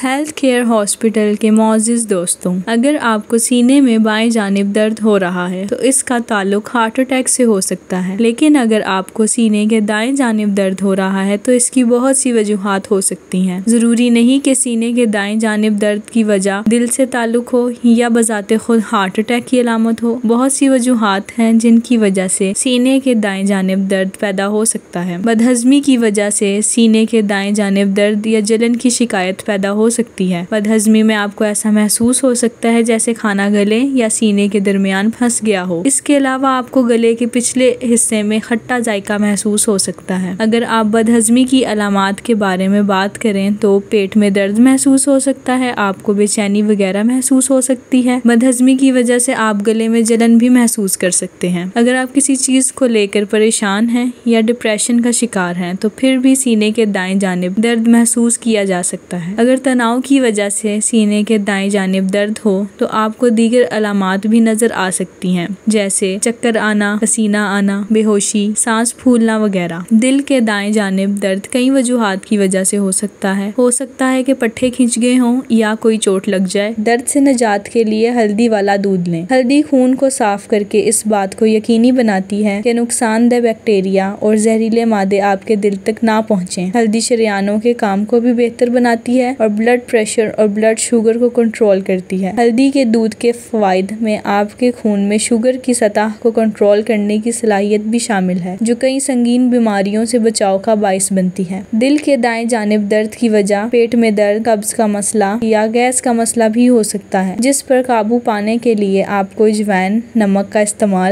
Health care hospital के मोअज़्ज़िज़ दोस्तों, अगर आपको सीने में बाएं जानिब दर्द हो रहा है तो इसका ताल्लुक हार्ट अटैक से हो सकता है। लेकिन अगर आपको सीने के दाएं जानिब दर्द हो रहा है तो इसकी बहुत सी वजूहात हो सकती हैं। जरूरी नहीं कि सीने के दाएं जानिब दर्द की वजह दिल से ताल्लुक हो या बजाते खुद हार्ट अटैक की अलामत हो। बहुत सी वजूहात हैं जिनकी वजह से सीने के दाएं जानिब दर्द पैदा हो सकता है। बदहजमी की वजह से सीने के दाएं जानिब दर्द या जलन की शिकायत पैदा हो सकती है। बदहजमी में आपको ऐसा महसूस हो सकता है जैसे खाना गले या सीने के दरमियान फंस गया हो। इसके अलावा आपको गले के पिछले हिस्से में खट्टा जायका महसूस हो सकता है। अगर आप बदहजमी की अलामात के बारे में बात करें तो पेट में दर्द महसूस हो सकता है, आपको बेचैनी वगैरह महसूस हो सकती है। बदहजमी की वजह से आप गले में जलन भी महसूस कर सकते हैं। अगर आप किसी चीज को लेकर परेशान हैं या डिप्रेशन का शिकार हैं तो फिर भी सीने के दाएं जानिब दर्द महसूस किया जा सकता है। अगर तनाव की वजह से सीने के दाएं जानिब दर्द हो तो आपको दीगर अलामात भी नजर आ सकती हैं, जैसे चक्कर आना, पसीना आना, बेहोशी, सांस फूलना वगैरह। दिल के दाएं जानिब दर्द कई वजूहात की वजह से हो सकता है कि पट्टे खिंच गए हों या कोई चोट लग जाए। दर्द से निजात के लिए हल्दी वाला दूध लें। हल्दी खून को साफ करके इस बात को यकीनी बनाती है कि नुकसानदेह बैक्टीरिया और जहरीले मादे आपके दिल तक ना पहुँचे। हल्दी शरियानों के काम को भी बेहतर बनाती है और ब्लड प्रेशर और ब्लड शुगर को कंट्रोल करती है। हल्दी के दूध के फवाइद में आपके खून में शुगर की सतह को कंट्रोल करने की सलाहियत भी शामिल है, जो कई संगीन बीमारियों से बचाव का बाइस बनती है। दिल के दाएं जानिब दर्द की वजह पेट में दर्द, कब्ज का मसला या गैस का मसला भी हो सकता है, जिस पर काबू पाने के लिए आपको अजवाइन, नमक का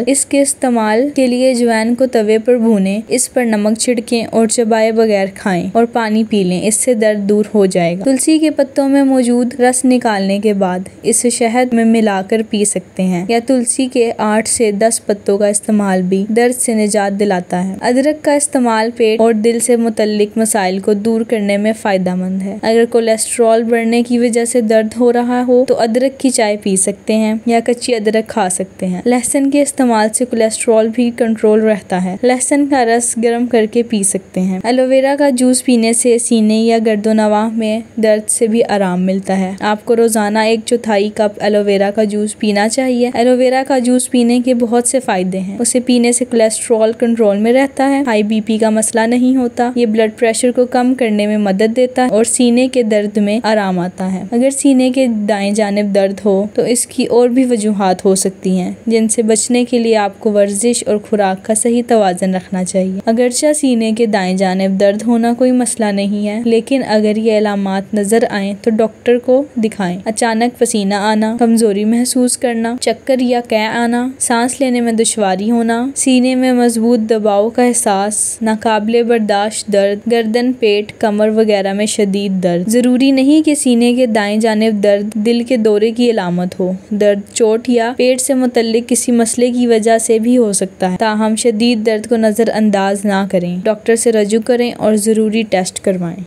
इसके इस्तेमाल के लिए अजवाइन को तवे पर भूनें, इस पर नमक छिड़कें और चबाए बगैर खाएं और पानी पी लें। इससे दर्द दूर हो जाएगा। तुलसी के पत्तों में मौजूद रस निकालने के बाद इसे शहद में मिलाकर पी सकते हैं, या तुलसी के 8 से 10 पत्तों का इस्तेमाल भी दर्द से निजात दिलाता है। अदरक का इस्तेमाल पेट और दिल से मुतल्लिक मसाइल को दूर करने में फायदेमंद है। अगर कोलेस्ट्रॉल बढ़ने की वजह से दर्द हो रहा हो तो अदरक की चाय पी सकते हैं या कच्ची अदरक खा सकते हैं। लहसुन के इस्तेमाल से कोलेस्ट्रॉल भी कंट्रोल रहता है। लहसुन का रस गर्म करके पी सकते हैं। एलोवेरा का जूस पीने से सीने या गर्दोनवा में दर्द से भी आराम मिलता है। आपको रोजाना 1/4 कप एलोवेरा का जूस पीना चाहिए। एलोवेरा का जूस पीने के बहुत से फायदे हैं। उसे पीने से कोलेस्ट्रॉल कंट्रोल में रहता है, हाई बीपी का मसला नहीं होता, ये ब्लड प्रेशर को कम करने में मदद देता है और सीने के दर्द में आराम आता है। अगर सीने के दाएं जानिब दर्द हो तो इसकी और भी वजूहात हो सकती हैं, जिनसे बचने के लिए आपको वर्जिश और खुराक का सही तवाज़ुन रखना चाहिए। अगरचे सीने के दाएं जानिब दर्द होना कोई मसला नहीं है, लेकिन अगर ये अलामात नजर आए तो डॉक्टर को दिखाएं। अचानक पसीना आना, कमजोरी महसूस करना, चक्कर या कै आना, सांस लेने में दुश्वारी होना, सीने में मजबूत दबाव का एहसास, नाकाबिले बर्दाश्त दर्द, गर्दन, पेट, कमर वगैरह में शदीद दर्द। जरूरी नहीं कि सीने के दाएं जानिब दर्द दिल के दौरे की अलामत हो। दर्द चोट या पेट से मुतल्लिक किसी मसले की वजह से भी हो सकता है। ताहम शदीद दर्द को नजरअंदाज ना करें, डॉक्टर से रजू करें और जरूरी टेस्ट करवाएं।